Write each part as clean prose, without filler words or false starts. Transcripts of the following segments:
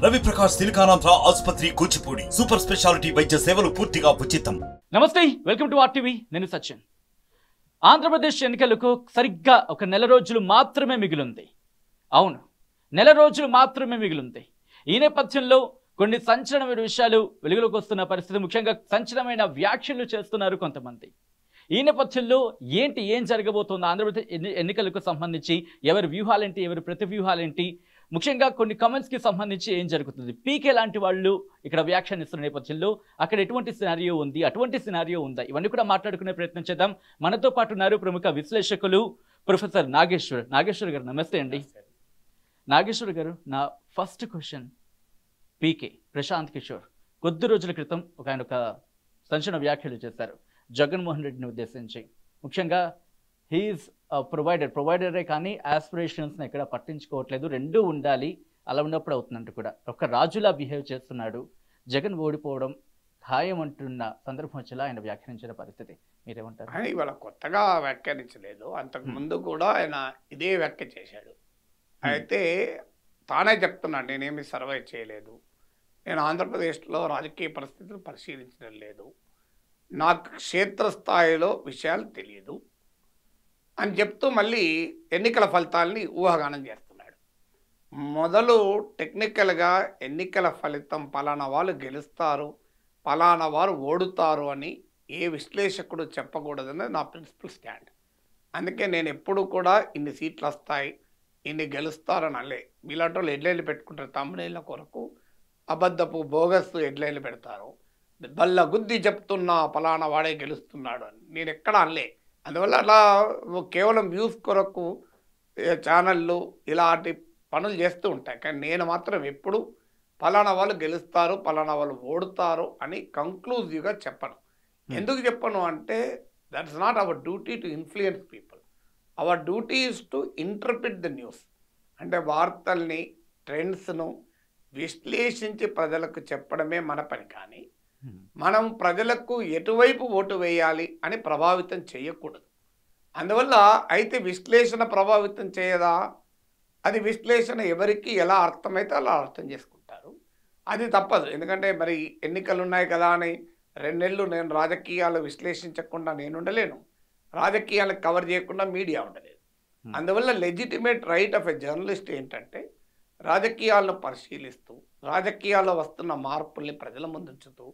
రవి ప్రకాష్ సిలికానాంధ్ర ఆసుపత్రి Kuchipudi super speciality వైద్య సేవలు పూర్తిగా ఉచితం. నమస్తే, వెల్కమ్ టు ఆర్టీవీ. నేను సచిన్. ఆంధ్రప్రదేశ్ ఎన్నికలకు సరిగ్గా ఒక నెల రోజులు మాత్రమే మిగిలింది. అవును, నెల రోజులు మాత్రమే మిగిలింది. ఈ నేపథ్యంలో కొన్ని సంచలనమైన విషయాలు వెలుగులోకి వస్తున్న పరిస్థితి, ముఖ్యంగా సంచలనమైన వ్యాఖ్యలు చేస్తున్నారు కొంతమంది. ఈ నేపథ్యంలో ఏం జరగబోతోంది ఆంధ్రప్రదేశ్ ఎన్నికలకు సంబంధించి, ఎవరి వ్యూహాలేంటి, ఎవరి ప్రతి వ్యూహాలేంటి, ముఖ్యంగా కొన్ని కమెంట్స్కి సంబంధించి ఏం జరుగుతుంది, పీకే లాంటి వాళ్ళు ఇక్కడ వ్యాఖ్యానిస్తున్న నేపథ్యంలో అక్కడ ఎటువంటి సినారియో ఉంది, అటువంటి సినారియో ఉందా, ఇవన్నీ కూడా మాట్లాడుకునే ప్రయత్నం చేద్దాం. మనతో పాటు ఉన్నారు ప్రముఖ విశ్లేషకులు ప్రొఫెసర్ నాగేశ్వర్ గారు. నమస్తే అండి. నాగేశ్వర్ గారు, నా ఫస్ట్ క్వశ్చన్, పీకే ప్రశాంత్ కిషోర్ కొద్ది రోజుల క్రితం ఆయన ఒక సంచలన వ్యాఖ్యలు చేశారు జగన్మోహన్ రెడ్డిని ఉద్దేశించి. ముఖ్యంగా హీఈస్ ప్రొవైడరే కానీ ఆస్పిరేషన్స్ని ఎక్కడ పట్టించుకోవట్లేదు, రెండూ ఉండాలి, అలా ఉన్నప్పుడు అవుతుందంటూ కూడా ఒక రాజులా బిహేవ్ చేస్తున్నాడు, జగన్ ఓడిపోవడం ఖాయం అంటున్న సందర్భం వచ్చేలా ఆయన వ్యాఖ్యానించిన పరిస్థితి, మీరేమంటారు? ఆయన ఇవాళ కొత్తగా వ్యాఖ్యానించలేదు, అంతకు ముందు కూడా ఆయన ఇదే వ్యాఖ్య చేశాడు. అయితే తానే చెప్తున్నాడు, నేనేమి సర్వే చేయలేదు, నేను ఆంధ్రప్రదేశ్లో రాజకీయ పరిస్థితులు పరిశీలించడం లేదు, నాకు క్షేత్రస్థాయిలో విషయాలు తెలియదు అని చెప్తూ మళ్ళీ ఎన్నికల ఫలితాలని ఊహాగానం చేస్తున్నాడు. మొదలు టెక్నికల్గా ఎన్నికల ఫలితం పలానా వాళ్ళు గెలుస్తారు, పలానా వారు ఓడుతారు అని ఏ విశ్లేషకుడు చెప్పకూడదని నా ప్రిన్సిపల్ స్టాండ్. అందుకే నేను ఎప్పుడు కూడా ఇన్ని సీట్లు వస్తాయి, ఇన్ని గెలుస్తారని అల్లే. మీలాంటి వాళ్ళు హెడ్లైన్లు పెట్టుకుంటారు, తమ్ముడేళ్ళ కొరకు అబద్ధపు బోగస్ హెడ్లైన్లు పెడతారు, బల్ల గుద్ది చెప్తున్నా పలానా వాడే గెలుస్తున్నాడు అని నేను ఎక్కడ అనలే. అందువల్ల అలా కేవలం వ్యూస్ కొరకు ఛానళ్ళు ఇలాంటి పనులు చేస్తూ ఉంటాయి. కానీ నేను మాత్రం ఎప్పుడు పలానా వాళ్ళు గెలుస్తారు, పలానా వాళ్ళు ఓడుతారు అని కంక్లూజివ్గా చెప్పను. ఎందుకు చెప్పను అంటే, that's not our duty to influence people. Our duty is to interpret the news. అంటే వార్తల్ని, ట్రెండ్స్ను విశ్లేషించి ప్రజలకు చెప్పడమే మన పని. కానీ మనం ప్రజలకు ఎటువైపు ఓటు వేయాలి అని ప్రభావితం చేయకూడదు. అందువల్ల అయితే విశ్లేషణ ప్రభావితం చేయదా, అది విశ్లేషణ ఎవరికి ఎలా అర్థమైతే అలా అర్థం చేసుకుంటారు, అది తప్పదు. ఎందుకంటే మరి ఎన్నికలు ఉన్నాయి కదా అని 2 నెలలు నేను రాజకీయాలు విశ్లేషించకుండా నేను ఉండలేను, రాజకీయాలను కవర్ చేయకుండా మీడియా ఉండలేదు. అందువల్ల legitimate right of a journalist ఏంటంటే రాజకీయాలను పరిశీలిస్తూ, రాజకీయాల్లో వస్తున్న మార్పుల్ని ప్రజల ముందు ఉంచుతూ,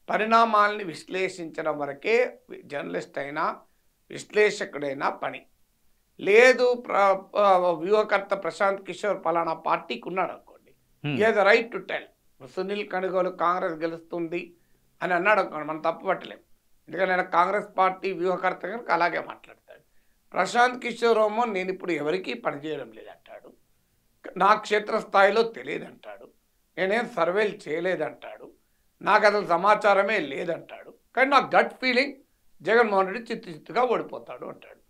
పరిణామాలని విశ్లేషించడం వరకే జర్నలిస్ట్ అయినా విశ్లేషకుడైనా పని. లేదు వ్యూహకర్త ప్రశాంత్ కిషోర్ పలానా పార్టీకి ఉన్నాడు అనుకోండి, is right to tell. Sunil Kanugolu Congress గెలుస్తుంది అని అన్నాడు అనుకోండి, మనం తప్పు పట్టలేము. ఎందుకంటే నేను కాంగ్రెస్ పార్టీ వ్యూహకర్త కనుక అలాగే మాట్లాడతాడు. ప్రశాంత్ కిషోర్ ఏమో నేను ఇప్పుడు ఎవరికీ పనిచేయడం లేదంటాడు, నా క్షేత్రస్థాయిలో తెలియదంటాడు, నేనేం సర్వేలు చేయలేదంటాడు, నాకు అసలు సమాచారమే లేదంటాడు. కానీ నాకు గట్ ఫీలింగ్ జగన్మోహన్ రెడ్డి చిత్తుగా ఓడిపోతాడు అంటాడు.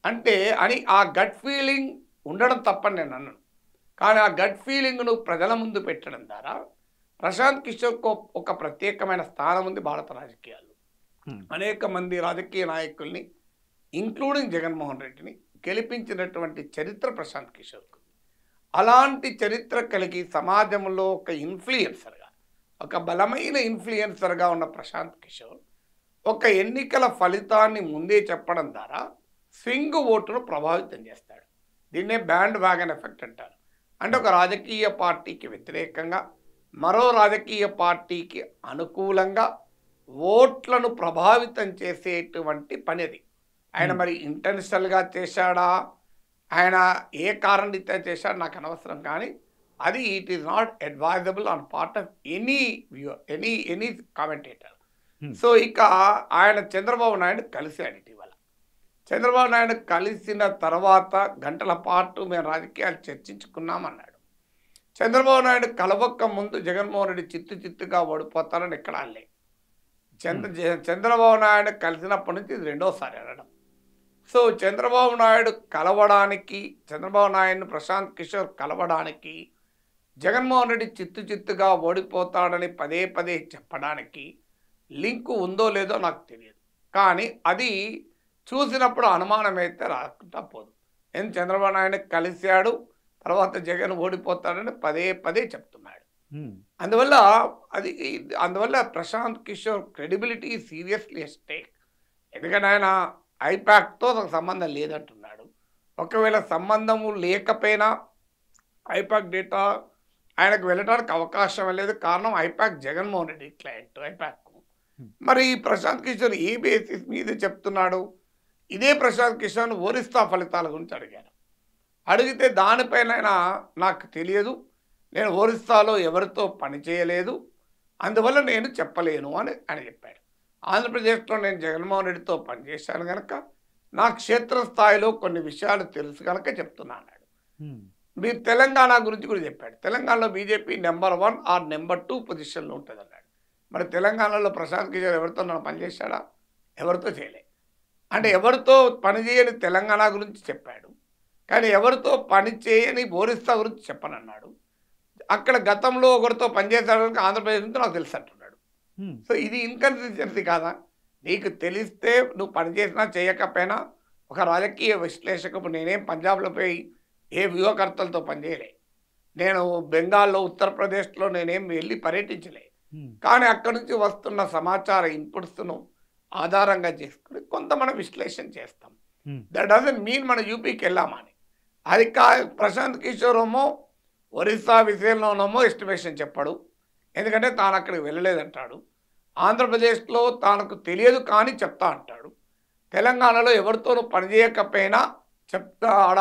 అంటే అని ఆ గట్ ఫీలింగ్ ఉండడం తప్పని నేను అన్నాను. కానీ ఆ గట్ ఫీలింగ్ను ప్రజల ముందు పెట్టడం ద్వారా ప్రశాంత్ కిషోర్కు ఒక ప్రత్యేకమైన స్థానం ఉంది భారత రాజకీయాల్లో. అనేక మంది రాజకీయ నాయకుల్ని ఇంక్లూడింగ్ జగన్మోహన్ రెడ్డిని గెలిపించినటువంటి చరిత్ర ప్రశాంత్ కిషోర్కు. అలాంటి చరిత్ర కలిగి సమాజంలో ఒక ఇన్ఫ్లుయెన్సర్గా, ఒక బలమైన ఇన్ఫ్లుయెన్సర్గా ఉన్న ప్రశాంత్ కిషోర్ ఒక ఎన్నికల ఫలితాన్ని ముందే చెప్పడం ద్వారా స్వింగ్ ఓటును ప్రభావితం చేస్తాడు. దీన్నే బ్యాండ్ వ్యాగన్ ఎఫెక్ట్ అంటారు. అంటే ఒక రాజకీయ పార్టీకి వ్యతిరేకంగా మరో రాజకీయ పార్టీకి అనుకూలంగా ఓట్లను ప్రభావితం చేసేటువంటి పని అది. ఆయన మరి ఇంటెన్షనల్గా చేశాడా, ఆయన ఏ కారణంతో చేశాడు నాకు అనవసరం, కానీ అది it is not advisable on part of any viewer, any commentator. So ఇక ఆయన చంద్రబాబు నాయుడు కలిశాడు ఇటీవల. చంద్రబాబు నాయుడు కలిసిన తర్వాత గంటల పాటు మేము రాజకీయాలు చర్చించుకున్నామన్నాడు. చంద్రబాబు నాయుడు కలవక్క ముందు జగన్మోహన్ రెడ్డి చిత్తుగా ఓడిపోతారని ఎక్కడ అనలే. చంద్రబాబు నాయుడు కలిసినప్పటి నుంచి ఇది రెండోసారి అనడం. సో చంద్రబాబు నాయుడు కలవడానికి, చంద్రబాబు నాయుడుని ప్రశాంత్ కిషోర్ కలవడానికి, జగన్మోహన్ రెడ్డి చిత్తుగా ఓడిపోతాడని పదే పదే చెప్పడానికి లింకు ఉందో లేదో నాకు తెలియదు. కానీ అది చూసినప్పుడు అనుమానం అయితే రాకుండా పోదు. చంద్రబాబు నాయుడు కలిశాడు, తర్వాత జగన్ ఓడిపోతాడని పదే పదే చెప్తున్నాడు. అందువల్ల అది అందువల్ల Prashant Kishor credibility seriously stake. ఎందుకంటే ఆయన ఐపాక్తో సంబంధం లేదంటున్నాడు. ఒకవేళ సంబంధము లేకపోయినా ఐపాక్ డేటా ఆయనకు వెళ్ళడానికి అవకాశం లేదు. కారణం ఐపాక్ జగన్మోహన్ రెడ్డి క్లయింట్ ఐపాక్. మరి ప్రశాంత్ కిషోర్ ఏ బేసిస్ మీద చెప్తున్నాడు? ఇదే ప్రశాంత్ కిషోర్ ఒరిస్సా ఫలితాల గురించి అడిగారు. అడిగితే దానిపైన ఆయన నాకు తెలియదు, నేను ఒరిస్సాలో ఎవరితో పని చేయలేదు, అందువల్ల నేను చెప్పలేను అని ఆయన చెప్పాడు. ఆంధ్రప్రదేశ్లో నేను జగన్మోహన్ రెడ్డితో పనిచేశాను కనుక నా క్షేత్రస్థాయిలో కొన్ని విషయాలు తెలుసు కనుక చెప్తున్నా అన్నాడు. మీరు తెలంగాణ గురించి కూడా చెప్పాడు. తెలంగాణలో బీజేపీ నెంబర్ 1 ఆర్ నెంబర్ 2 పొజిషన్లో ఉంటుంది అన్నాడు. మరి తెలంగాణలో ప్రశాంత్ కిషోర్ ఎవరితో నన్ను పనిచేశాడా? ఎవరితో చేయలే. అంటే ఎవరితో పనిచేయని తెలంగాణ గురించి చెప్పాడు, కానీ ఎవరితో పని చేయని ఒరిస్సా గురించి చెప్పనన్నాడు. అక్కడ గతంలో ఒకరితో పనిచేశాడు కనుక ఆంధ్రప్రదేశ్ నుంచి నాకు తెలుసు అంటున్నాడు. సో ఇది ఇన్కన్సిస్టెన్సీ కాదా? నీకు తెలిస్తే నువ్వు పనిచేసినా చేయకపోయినా ఒక రాజకీయ విశ్లేషకుడు. నేనేం పంజాబ్లో పోయి ఏ వ్యూహకర్తలతో పనిచేయలే, నేను బెంగాల్లో ఉత్తరప్రదేశ్లో నేనేం వెళ్ళి పర్యటించలే. కానీ అక్కడి నుంచి వస్తున్న సమాచార ఇన్పుట్స్ను ఆధారంగా చేసుకుని కొంత మనం విశ్లేషణ చేస్తాం. దట్ డజంట్ మీన్ మన యూపీకి వెళ్ళామని. అది ప్రశాంత్ కిషోర్ ఏమో ఒరిస్సా విషయంలోనేమో ఎస్టిమేషన్ చెప్పాడు, ఎందుకంటే తాను అక్కడికి వెళ్ళలేదంటాడు. ఆంధ్రప్రదేశ్లో తనకు తెలియదు కానీ చెప్తా అంటాడు. తెలంగాణలో ఎవరితోనూ పనిచేయకపోయినా చెప్తా ఆడ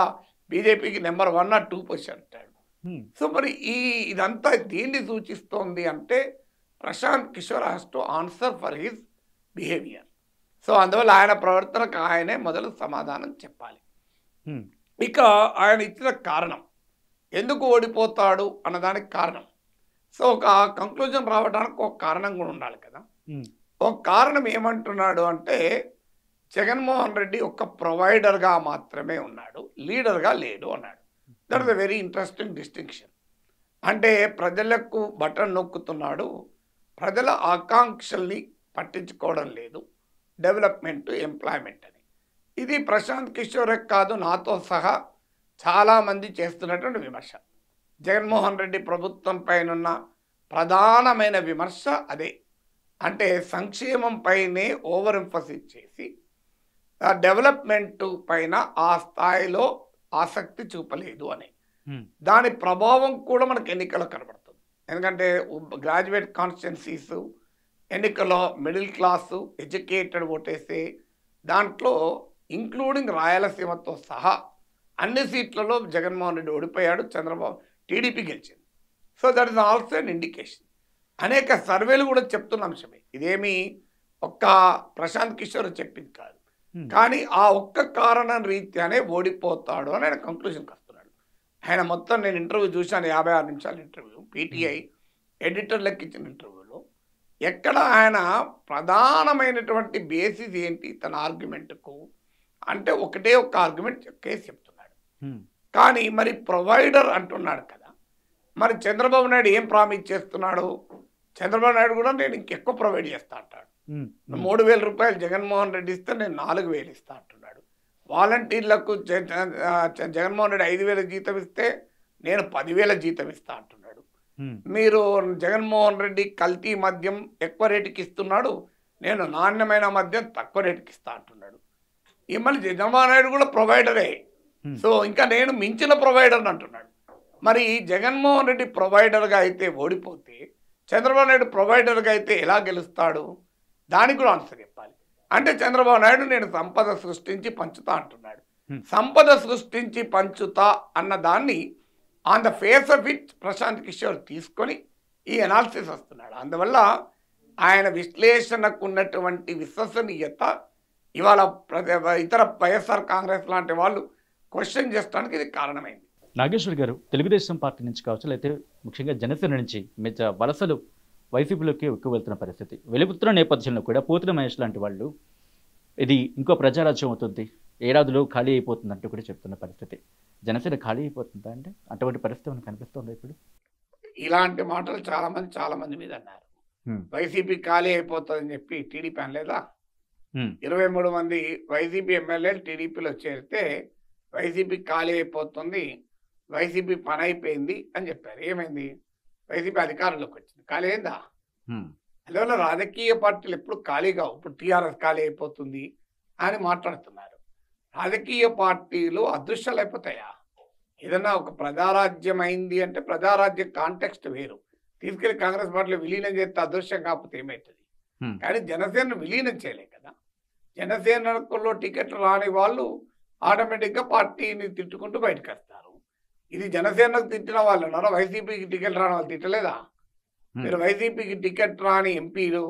బీజేపీకి నెంబర్ 1 or 2 పొజిషన్ అంటాడు. సో మరి ఇదంతా దీన్ని సూచిస్తోంది అంటే Prashant Kishor has to answer for his behaviour. So అందువల్ల ఆయన ప్రవర్తనకు ఆయనే మొదలు సమాధానం చెప్పాలి. ఇక ఆయన ఇచ్చిన కారణం ఎందుకు ఓడిపోతాడు అన్నదానికి కారణం. సో ఒక కంక్లూజన్ రావడానికి ఒక కారణం కూడా ఉండాలి కదా. ఒక కారణం ఏమంటున్నాడు అంటే జగన్మోహన్ రెడ్డి ఒక ప్రొవైడర్గా మాత్రమే ఉన్నాడు, లీడర్గా లేడు అన్నాడు. That is a very interesting distinction. అంటే ప్రజలకు బటన్ నొక్కుతున్నాడు, ప్రజల ఆకాంక్షల్ని పట్టించుకోవడం లేదు, డెవలప్మెంట్ ఎంప్లాయ్మెంట్ అని. ఇది ప్రశాంత్ కిషోరే కాదు, నాతో సహా చాలామంది చేస్తున్నటువంటి విమర్శ. జగన్మోహన్ రెడ్డి ప్రభుత్వం పైన ప్రధానమైన విమర్శ అదే. అంటే సంక్షేమం పైనే ఓవర్ ఎంఫసిస్ చేసి డెవలప్మెంట్ పైన ఆ స్థాయిలో ఆసక్తి చూపలేదు అని. దాని ప్రభావం కూడా మనకు ఎన్నికల్లో కనబడుతుంది. ఎందుకంటే గ్రాడ్యుయేట్ కాన్స్టిట్యున్సీస్ ఎన్నికల్లో మిడిల్ క్లాసు ఎడ్యుకేటెడ్ ఓటేసే దాంట్లో ఇంక్లూడింగ్ రాయలసీమతో సహా అన్ని సీట్లలో జగన్మోహన్ రెడ్డి ఓడిపోయాడు, చంద్రబాబు టీడీపీ గెలిచింది. So that is also an indication. అనేక సర్వేలు కూడా చెప్తున్న అంశమే, ఇదేమి ఒక్క ప్రశాంత్ కిషోర్ చెప్పింది కాదు. కానీ ఆ ఒక్క కారణం రీత్యానే ఓడిపోతాడు అని ఆయన కంక్లూజన్కి వస్తున్నాడు. ఆయన మొత్తం నేను ఇంటర్వ్యూ చూశాను, 56 నిమిషాల ఇంటర్వ్యూ, పీటీఐ ఎడిటర్లకు ఇచ్చిన ఇంటర్వ్యూలో. ఎక్కడ ఆయన ప్రధానమైనటువంటి బేసిస్ ఏంటి తన ఆర్గ్యుమెంట్కు అంటే ఒకటే ఒక్క ఆర్గ్యుమెంట్ కేసు చెప్తున్నాడు. కానీ మరి ప్రొవైడర్ అంటున్నాడు కదా, మరి చంద్రబాబు నాయుడు ఏం ప్రామిస్ చేస్తున్నాడు? చంద్రబాబు నాయుడు కూడా నేను ఇంకెక్కువ ప్రొవైడ్ చేస్తా అంటాడు. 3,000 రూపాయలు జగన్మోహన్ రెడ్డి ఇస్తే నేను 4,000 ఇస్తా అంటున్నాడు. వాలంటీర్లకు జగన్మోహన్ రెడ్డి 5,000 జీతం ఇస్తే నేను 10,000 జీతం ఇస్తా అంటున్నాడు. మీరు జగన్మోహన్ రెడ్డి కల్తీ మద్యం ఎక్కువ రేటుకి ఇస్తున్నాడు, నేను నాణ్యమైన మద్యం తక్కువ రేటుకి ఇస్తా అంటున్నాడు. ఈ మళ్ళీ చంద్రబాబు నాయుడు కూడా ప్రొవైడరే, సో ఇంకా నేను మించిన ప్రొవైడర్ అంటున్నాడు. మరి జగన్మోహన్ రెడ్డి ప్రొవైడర్గా అయితే ఓడిపోతే చంద్రబాబు నాయుడు ప్రొవైడర్గా అయితే ఎలా గెలుస్తాడు? దానికి కూడా ఆన్సర్ చెప్పాలి. అంటే చంద్రబాబు నాయుడు నేను సంపద సృష్టించి పంచుతా అంటున్నాడు. సంపద సృష్టించి పంచుతా అన్న దాన్ని on the face of it Prashant Kishor తీసుకొని ఈ అనాలిసిస్ వస్తున్నాడు. అందువల్ల ఆయన విశ్లేషణకు ఉన్నటువంటి విశ్వసనీయత ఇవాళ ఇతర వైఎస్ఆర్ కాంగ్రెస్ లాంటి వాళ్ళు క్వశ్చన్ చేయడానికి ఇది కారణమైంది. నాగేశ్వర్ గారు, తెలుగుదేశం పార్టీ నుంచి కావచ్చు, లేకపోతే ముఖ్యంగా జనసేన నుంచి వలసలు వైసీపీలోకి ఎక్కువ వెళ్తున్న పరిస్థితి, వెలుగుతున్న నేపథ్యంలో కూడా పోతున్న మహేష్ లాంటి వాళ్ళు ఇది ఇంకో ప్రజారాజ్యం అవుతుంది, ఏడాదిలో ఖాళీ అయిపోతుంది అంటూ కూడా చెప్తున్న పరిస్థితి. జనసేన ఖాళీ అయిపోతుందా అంటే అటువంటి పరిస్థితి మనకు కనిపిస్తుంది ఇప్పుడు? ఇలాంటి మాటలు చాలా మంది మీద అన్నారు. వైసీపీ ఖాళీ అయిపోతుందని చెప్పి టీడీపీ అనలేదా? 23 మంది వైసీపీ ఎమ్మెల్యేలు టీడీపీలో చేరితే వైసీపీ ఖాళీ అయిపోతుంది, వైసీపీ పని అయిపోయింది అని చెప్పారు. ఏమైంది? వైసీపీ అధికారంలోకి వచ్చింది. ఖాళీ అయిందా? అందువల్ల రాజకీయ పార్టీలు ఎప్పుడు ఖాళీగా, ఇప్పుడు టీఆర్ఎస్ ఖాళీ అయిపోతుంది అని మాట్లాడుతున్నారు. రాజకీయ పార్టీలు అదృశ్యాలు అయిపోతాయా? ఏదన్నా ఒక ప్రజారాజ్యం అయింది అంటే ప్రజారాజ్య కాంటెక్స్ట్ వేరు. తీసుకెళ్లి కాంగ్రెస్ పార్టీలో విలీనం చేస్తే అదృశ్యం కాకపోతే ఏమవుతుంది? కానీ జనసేనను విలీనం చేయలే కదా. జనసేనలో టికెట్లు రాని వాళ్ళు ఆటోమేటిక్గా పార్టీని తిట్టుకుంటూ బయటకు వస్తారు. ఇది జనసేనకు తిట్టిన వాళ్ళు ఉన్నారా? వైసీపీకి టికెట్ రాని వాళ్ళు తిట్టలేదా? మీరు వైసీపీకి టికెట్ రాని ఎంపీలు,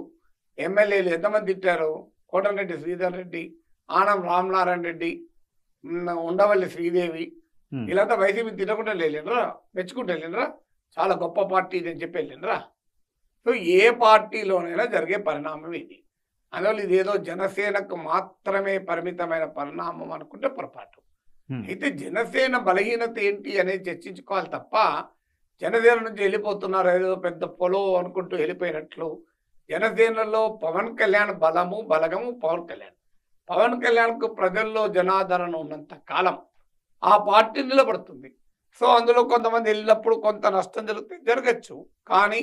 ఎమ్మెల్యేలు ఎంతమంది తిట్టారు? కోటమిరెడ్డి శ్రీధర్ రెడ్డి, ఆనం రామనారాయణ రెడ్డి, ఉండవల్లి శ్రీదేవి, వీళ్ళంతా వైసీపీ తిట్టకుండా వెళ్ళిండ్రా, మెచ్చుకుంటూ వెళ్ళిండ్రా, చాలా గొప్ప పార్టీ అని చెప్పి వెళ్ళిండ్రా. సో ఏ పార్టీలోనైనా జరిగే పరిణామం ఇది. అందువల్ల ఇదేదో జనసేనకు మాత్రమే పరిమితమైన పరిణామం అనుకుంటే పొరపాటు. అయితే జనసేన బలహీనత ఏంటి అనేది చర్చించుకోవాలి తప్ప జనసేన నుంచి వెళ్ళిపోతున్నారు ఏదో పెద్ద పొలో అనుకుంటూ వెళ్ళిపోయినట్లు. జనసేనలో పవన్ కళ్యాణ్ బలము బలగము పవన్ కళ్యాణ్. పవన్ కళ్యాణ్కు ప్రజల్లో జనాదరణ ఉన్నంత కాలం ఆ పార్టీ నిలబడుతుంది. సో అందులో కొంతమంది వెళ్ళినప్పుడు కొంత నష్టం జరగచ్చు. కానీ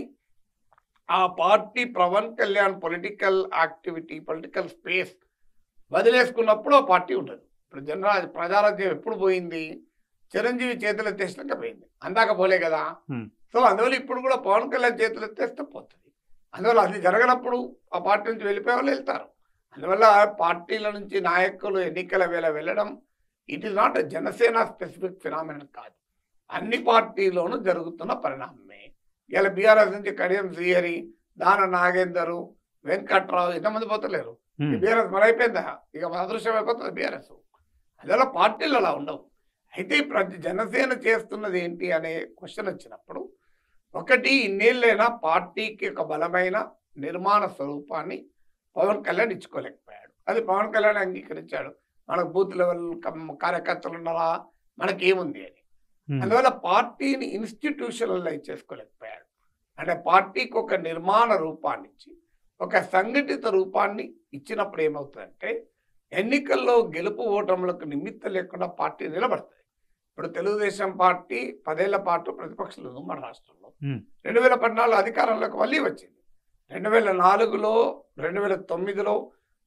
ఆ party Pawan Kalyan political activity, political space వదిలేసుకున్నప్పుడు ఆ పార్టీ ఉండదు. ఇప్పుడు ప్రజారాజ్యం ఎప్పుడు పోయింది? చిరంజీవి చేతులు ఎత్తేసినాక పోయింది, అందాక పోలే కదా. సో అందువల్ల ఇప్పుడు కూడా పవన్ కళ్యాణ్ చేతులు ఎత్తేస్తే పోతుంది. అందువల్ల అది జరగనప్పుడు ఆ పార్టీ నుంచి వెళ్ళిపోయే వాళ్ళు వెళ్తారు. అందువల్ల పార్టీల నుంచి నాయకులు ఎన్నికల వేళ వెళ్ళడం it is not Janasena specific phenomenon కాదు, అన్ని పార్టీలోనూ జరుగుతున్న పరిణామమే. ఇలా బీఆర్ఎస్ నుంచి కడియం శ్రీహరి, దాన నాగేందరు, వెంకట్రావు ఎంతమంది పోతలేరు. బీఆర్ఎస్ మరైపోయిందా? ఇక అదృశ్యం అయిపోతుంది బీఆర్ఎస్. అందువల్ల పార్టీలు అలా ఉండవు. అయితే జనసేన చేస్తున్నది ఏంటి అనే క్వశ్చన్ వచ్చినప్పుడు, ఒకటి ఇన్నేళ్ళైనా పార్టీకి ఒక బలమైన నిర్మాణ స్వరూపాన్ని పవన్ కళ్యాణ్ ఇచ్చుకోలేకపోయాడు. అది పవన్ కళ్యాణ్ అంగీకరించాడు. మనకు బూత్ లెవెల్ కార్యకర్తలు ఉన్నారా, మనకేముంది అని. అందువల్ల పార్టీని ఇన్స్టిట్యూషనలైజ్ చేసుకోలేకపోయాడు. అంటే పార్టీకి ఒక నిర్మాణ రూపాన్ని ఇచ్చి ఒక సంఘటిత రూపాన్ని ఇచ్చినప్పుడు ఏమవుతుందంటే ఎన్నికల్లో గెలుపు ఓటములకు నిమిత్తం లేకుండా పార్టీ నిలబడుతుంది. ఇప్పుడు తెలుగుదేశం పార్టీ 10 ఏళ్ల పాటు ప్రతిపక్షాలు ఉమ్మడి రాష్ట్రంలో 2014 అధికారంలోకి మళ్ళీ వచ్చింది. 2004లో 2009లో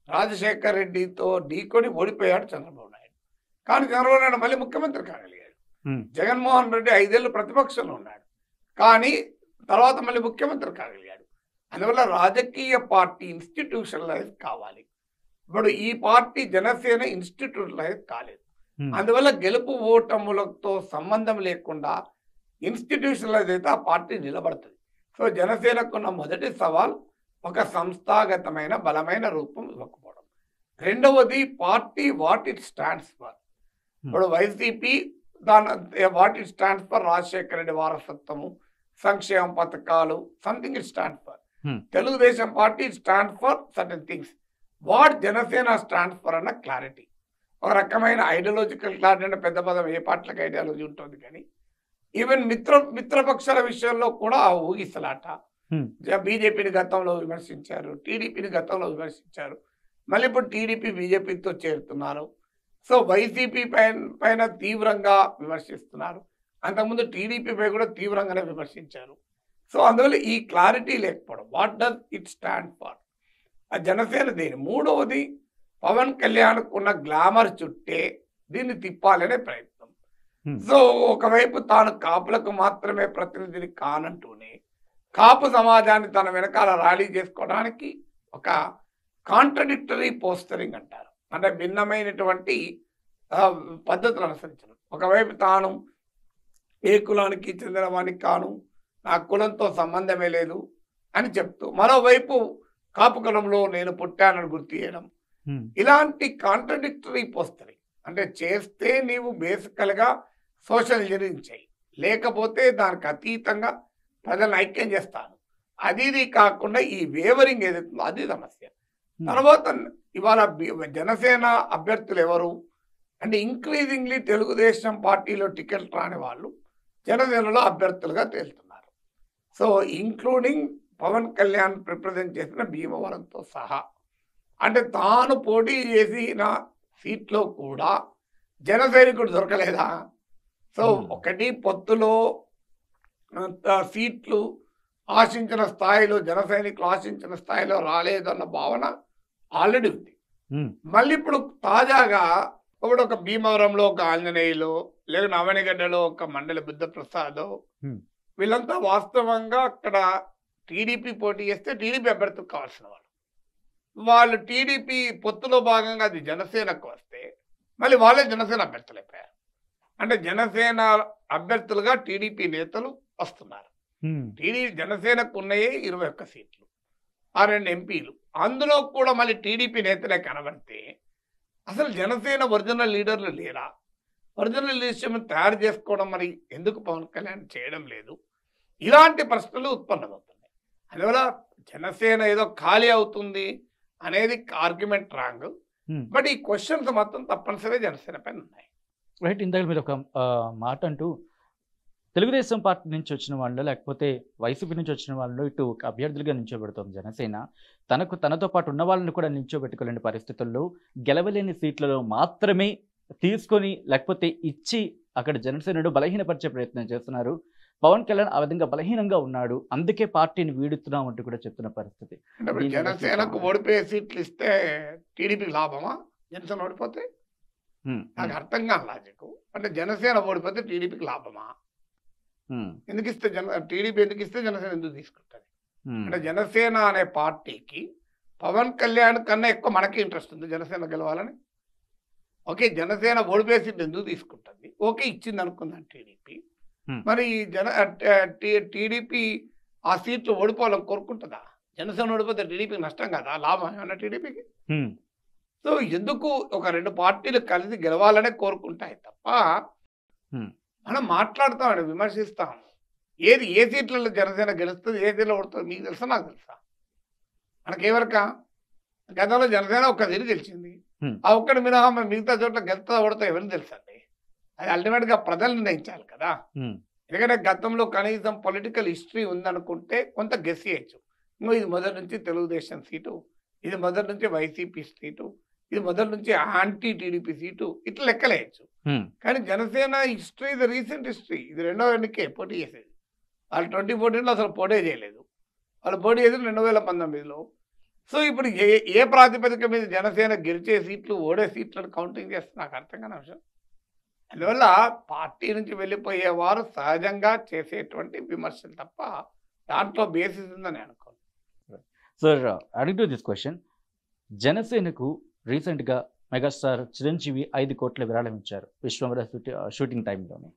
రాజశేఖర్ రెడ్డితో ఢీకొని ఓడిపోయాడు చంద్రబాబు నాయుడు. కానీ చంద్రబాబు నాయుడు మళ్ళీ ముఖ్యమంత్రి కాగలిగాడు. జగన్మోహన్ రెడ్డి 5 ఏళ్ళు ప్రతిపక్షంలో ఉన్నాడు, కానీ తర్వాత మళ్ళీ ముఖ్యమంత్రి కాగలిగాడు. అందువల్ల రాజకీయ పార్టీ ఇన్స్టిట్యూషనలైజ్ కావాలి. ఇప్పుడు ఈ పార్టీ జనసేన ఇన్స్టిట్యూషనలైజ్ కాలేదు. అందువల్ల గెలుపు ఓటములతో సంబంధం లేకుండా ఇన్స్టిట్యూషనలైజ్ అయితే ఆ పార్టీ నిలబడుతుంది. సో జనసేనకున్న మొదటి సవాల్ ఒక సంస్థాగతమైన బలమైన రూపం ఇవ్వకపోవడం. రెండవది party what it stands for. ఇప్పుడు YCP what it stands for Rajasekhara Reddy వారసత్వము, సంక్షేమ పథకాలు, something it stands for. Telugu Desam party stands for certain things. What Janasena stands for అన్న క్లారిటీ, ఒక రకమైన ఐడియాలజికల్ క్లారిటీ. అంటే పెద్ద పదం ఏ పార్టీలకు ఐడియాలజీ ఉంటుంది, కానీ ఈవెన్ మిత్రపక్షాల విషయంలో కూడా ఊగిసలాట. బీజేపీని గతంలో విమర్శించారు, టీడీపీని గతంలో విమర్శించారు, మళ్ళీ ఇప్పుడు టీడీపీ బీజేపీతో చేరుతున్నారు. సో వైసీపీ పైన తీవ్రంగా విమర్శిస్తున్నారు, అంతకుముందు టీడీపీపై కూడా తీవ్రంగానే విమర్శించారు. సో అందువల్ల ఈ క్లారిటీ లేకపోవడం, what does it stand for, ఆ జనసేన దేని. మూడవది పవన్ కళ్యాణ్ ఉన్న గ్లామర్ చుట్టే దీన్ని తిప్పాలనే ప్రయత్నం. సో ఒకవైపు తాను కాపులకు మాత్రమే ప్రతినిధిని కానంటూనే కాపు సమాజాన్ని తన వెనకాల ర్యాలీ చేసుకోవడానికి ఒక కాంట్రడిక్టరీ పోస్టరింగ్ అంటారు, అంటే భిన్నమైనటువంటి పద్ధతులు అనుసరించడం. ఒకవైపు తాను ఏ కులానికి చెందిన వానికి కాను, నా కులంతో సంబంధమే లేదు అని చెప్తూ, మరోవైపు కాపు కులంలో నేను పుట్టానని గుర్తు చేయడం. ఇలాంటి కాంట్రడిక్టరీ పోస్టరింగ్ అంటే చేస్తే నీవు బేసికల్గా సోషల్ ఇంజనీరింగ్ చేయి, లేకపోతే దానికి అతీతంగా ప్రజలను ఐక్యం చేస్తాను, అది కాకుండా ఈ వేవరింగ్ ఏదైతుందో అది సమస్య. తర్వాత ఇవాళ జనసేన అభ్యర్థులు ఎవరు అంటే ఇంక్రీజింగ్లీ తెలుగుదేశం పార్టీలో టికెట్ రాని వాళ్ళు జనసేనలో అభ్యర్థులుగా తేలుతున్నారు. So including Pawan Kalyan represent చేసిన భీమవరంతో సహా, అంటే తాను పోటీ చేసిన సీట్లో కూడా జన సైనికుడు దొరకలేదా? సో ఒకటి పొత్తులో సీట్లు ఆశించిన స్థాయిలో జన సైనికులు ఆశించిన స్థాయిలో రాలేదన్న భావన ఆల్రెడీ ఉంది. మళ్ళీ ఇప్పుడు తాజాగా ఇప్పుడు ఒక భీమవరంలో ఒక ఆంజనేయులు, లేదా నవనిగడ్డలో ఒక మండలి బుద్ధప్రసాద్, వీళ్ళంతా వాస్తవంగా అక్కడ టీడీపీ పోటీ చేస్తే టీడీపీ అభ్యర్థులకు కావాల్సిన వాళ్ళు టీడీపీ పొత్తులో భాగంగా అది జనసేనకు వస్తే మళ్ళీ వాళ్ళే జనసేన అభ్యర్థులు అయిపోయారు. అంటే జనసేన అభ్యర్థులుగా టీడీపీ నేతలు వస్తున్నారు. జనసేనకు ఉన్నాయే 21 సీట్లు, ఆ 2 ఎంపీలు, అందులో కూడా మళ్ళీ టీడీపీ నేతలే కనబడితే అసలు జనసేన ఒరిజినల్ లీడర్లు లేరా? ఒరిజినల్ లీడర్షిప్ తయారు చేసుకోవడం మరి ఎందుకు పవన్ కళ్యాణ్ చేయడం లేదు? ఇలాంటి ప్రశ్నలు ఉత్పన్నమవుతున్నాయి. అందువల్ల జనసేన ఏదో ఖాళీ అవుతుంది అనేది ఆర్గ్యుమెంట్ రాంగ్. బట్ ఈ క్వశ్చన్స్ మొత్తం తప్పనిసరిగా జనసేన పైన ఉన్నాయి. రైట్. ఇందాక మీరు ఒక మాట అంటూ తెలుగుదేశం పార్టీ నుంచి వచ్చిన వాళ్ళు లేకపోతే వైసీపీ నుంచి వచ్చిన వాళ్ళు ఇటు అభ్యర్థులుగా నిల్చోబెడుతోంది జనసేన. తనతో పాటు ఉన్న వాళ్ళని కూడా నిల్చోబెట్టుకోలేని పరిస్థితుల్లో గెలవలేని సీట్లలో మాత్రమే తీసుకొని లేకపోతే ఇచ్చి అక్కడ జనసేనను బలహీనపరిచే ప్రయత్నం చేస్తున్నారు. పవన్ కళ్యాణ్ ఆ విధంగా బలహీనంగా ఉన్నాడు, అందుకే పార్టీని వీడుతున్నాం అంటూ కూడా చెప్తున్న పరిస్థితి. జనసేనకు ఓడిపోయే సీట్లు ఇస్తే టీడీపీకి లాభమా? జనసేన ఓడిపోతే నాకు అర్థం కాని లాజిక్. అంటే జనసేన ఓడిపోతే టీడీపీకి లాభమా? ఎందుకు ఇస్తే టీడీపీ ఎందుకు ఇస్తే జనసేన ఎందుకు తీసుకుంటుంది? అంటే జనసేన అనే పార్టీకి పవన్ కళ్యాణ్ కన్నా ఎక్కువ మనకి ఇంట్రెస్ట్ ఉంది జనసేన గెలవాలని. ఓకే, జనసేన ఓడిపోయే సీట్లు ఎందుకు తీసుకుంటుంది? ఓకే, ఇచ్చింది అనుకుందాం టీడీపీ. మరి టీడీపీ ఆ సీట్లు ఓడిపోవాలని కోరుకుంటుందా? జనసేన ఓడిపోతే టీడీపీకి నష్టం కదా, లాభం ఏమన్నా టీడీపీకి? సో ఎందుకు ఒక 2 పార్టీలు కలిసి గెలవాలనే కోరుకుంటాయి తప్ప మనం మాట్లాడతాం, విమర్శిస్తాం. ఏ సీట్లలో జనసేన గెలుస్తుంది, ఏ సీట్లో ఓడుతుంది మీకు తెలుసా? నాకు తెలుసా? మనకేవరక గతంలో జనసేన ఒక్క సీటు గెలిచింది, ఆ ఒక్కటి మినహా మిగతా చోట్ల గెలుతా ఓడతా ఎవరికి తెలుసండి? అది అల్టిమేట్గా ప్రజలు నిర్ణయించాలి కదా. ఎందుకంటే గతంలో కనీసం పొలిటికల్ హిస్టరీ ఉందనుకుంటే కొంత గెస్ చేయొచ్చు. ఇది మొదటి నుంచి తెలుగుదేశం సీటు, ఇది మొదటి నుంచి వైసీపీ సీటు, ఇది మొదటి నుంచి యాంటీ టీడీపీ సీటు, ఇట్లా లెక్కలేయచ్చు. కానీ జనసేన హిస్టరీ ఇది రీసెంట్ హిస్టరీ. ఇది 2వ ఎన్నికే పోటీ చేసేది. వాళ్ళు 2014లో అసలు పోటీ చేయలేదు, వాళ్ళు పోటీ చేసేది 2019లో. సో ఇప్పుడు ఏ ప్రాతిపదిక మీద జనసేన గెలిచే సీట్లు ఓడే సీట్లను కౌంటింగ్ చేస్తే నాకు అర్థం కాని అంశం. అందువల్ల పార్టీ నుంచి వెళ్ళిపోయేవారు సహజంగా చేసేటువంటి విమర్శలు తప్ప దాంట్లో బేసిస్ ఉందని అనుకోను. సార్, అడిగ్ టు దిస్ క్వశ్చన్, జనసేనకు రీసెంట్గా మెగాస్టార్ చిరంజీవి 5 కోట్ల విరాళం ఇచ్చారు విశ్వంబర షూటింగ్ టైంలోనే.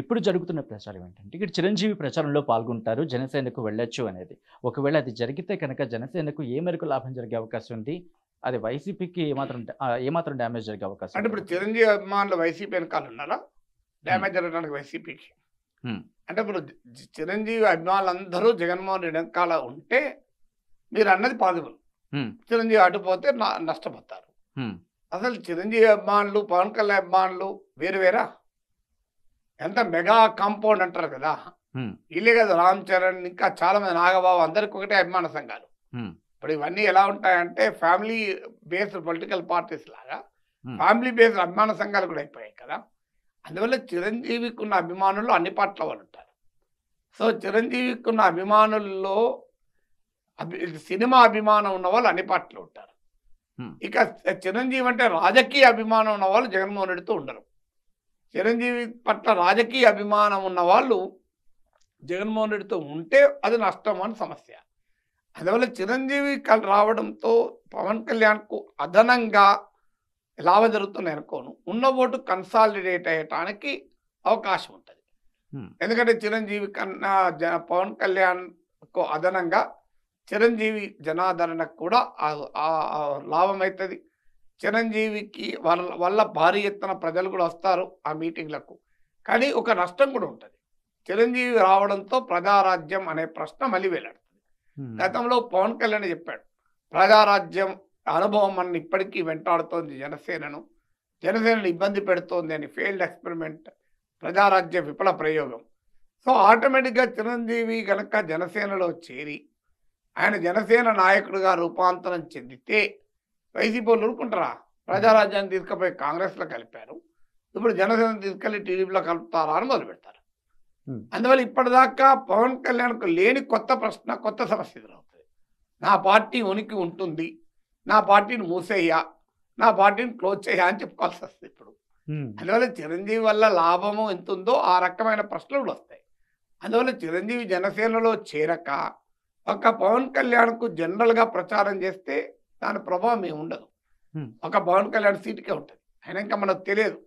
ఇప్పుడు జరుగుతున్న ప్రచారం ఏంటంటే ఇక్కడ చిరంజీవి ప్రచారంలో పాల్గొంటారు, జనసేనకు వెళ్ళొచ్చు అనేది. ఒకవేళ అది జరిగితే కనుక జనసేనకు ఏ మేరకు లాభం జరిగే అవకాశం ఉంది? అది వైసీపీకి ఏమాత్రం డ్యామేజ్ జరిగే అవకాశం? అంటే ఇప్పుడు చిరంజీవి అభిమానులు వైసీపీ వెనకాల ఉన్నారా డ్యామేజ్ జరగడానికి వైసీపీకి? అంటే ఇప్పుడు చిరంజీవి అభిమానులందరూ జగన్మోహన్ రెడ్డి వెనకాల ఉంటే మీరు అన్నది పాజిబుల్. చిరంజీవి అడ్డుపోతే నష్టపోతారు. అసలు చిరంజీవి అభిమానులు పవన్ కళ్యాణ్ అభిమానులు వేరువేరా? ఎంత మెగా కాంపౌండ్ అంటారు కదా, ఇల్లే కదా రామ్ చరణ్, ఇంకా చాలా మంది, నాగబాబు, అందరికి ఒకటే అభిమాన సంఘాలు. ఇప్పుడు ఇవన్నీ ఎలా ఉంటాయంటే ఫ్యామిలీ బేస్డ్ పొలిటికల్ పార్టీస్ లాగా ఫ్యామిలీ బేస్డ్ అభిమాన సంఘాలు కూడా అయిపోయాయి కదా. అందువల్ల చిరంజీవికి ఉన్న అభిమానులు అన్ని పార్టీల వాళ్ళు ఉంటారు. సో చిరంజీవికి ఉన్న అభిమానుల్లో సినిమా అభిమానం ఉన్న వాళ్ళు అన్ని పార్టీలు ఉంటారు. ఇక చిరంజీవి అంటే రాజకీయ అభిమానం ఉన్న వాళ్ళు జగన్మోహన్ రెడ్డితో ఉండరు. చిరంజీవి పట్ల రాజకీయ అభిమానం ఉన్న వాళ్ళు జగన్మోహన్ రెడ్డితో ఉంటే అది నష్టం అని సమస్య. అందువల్ల చిరంజీవి రావడంతో పవన్ కళ్యాణ్కు అదనంగా లాభం జరుగుతున్నాయి అనుకోను. ఉన్న ఓటు కన్సాలిడేట్ అయ్యటానికి అవకాశం ఉంటుంది. ఎందుకంటే చిరంజీవి కన్నా పవన్ కళ్యాణ్కు అదనంగా చిరంజీవి జనాదరణకు కూడా లాభం అవుతుంది. చిరంజీవికి వల్ల భారీ ఎత్తున ప్రజలు కూడా వస్తారు ఆ మీటింగ్లకు. కానీ ఒక నష్టం కూడా ఉంటుంది. చిరంజీవి రావడంతో ప్రజారాజ్యం అనే ప్రశ్న మళ్ళీ వేలాడుతుంది. గతంలో పవన్ కళ్యాణ్ చెప్పాడు, ప్రజారాజ్యం అనుభవం మన ఇప్పటికీ వెంటాడుతోంది జనసేనను ఇబ్బంది పెడుతోంది అని. ఫెయిల్డ్ ఎక్స్పెరిమెంట్, ప్రజారాజ్య విఫల ప్రయోగం. సో ఆటోమేటిక్గా చిరంజీవి కనుక జనసేనలో చేరి ఆయన జనసేన నాయకుడిగా రూపాంతరం చెందితే వైసీపీ వాళ్ళు ఊరుకుంటారా? ప్రజారాజ్యాన్ని తీసుకుపోయి కాంగ్రెస్లో కలిపారు, ఇప్పుడు జనసేన తీసుకెళ్ళి టీడీపీలో కలుపుతారా అని మొదలు పెడతారు. అందువల్ల ఇప్పటిదాకా పవన్ కళ్యాణ్కు లేని కొత్త ప్రశ్న, కొత్త సమస్య ఎదురవుతుంది. నా పార్టీ ఉనికి ఉంటుంది, నా పార్టీని మూసేయ్యా, నా పార్టీని క్లోజ్ చేయా అని చెప్పుకోవాల్సి వస్తుంది ఇప్పుడు. అందువల్ల చిరంజీవి వల్ల లాభము ఎంత ఉందో ఆ రకమైన ప్రశ్నలు వస్తాయి. అందువల్ల చిరంజీవి జనసేనలో చేరక ఒక పవన్ కళ్యాణ్కు జనరల్గా ప్రచారం చేస్తే దాని ప్రభావం ఏమి ఉండదు. ఒక పవన్ కళ్యాణ్ సీటుకే ఉంటుంది. అయినా ఇంకా మనకు తెలియదు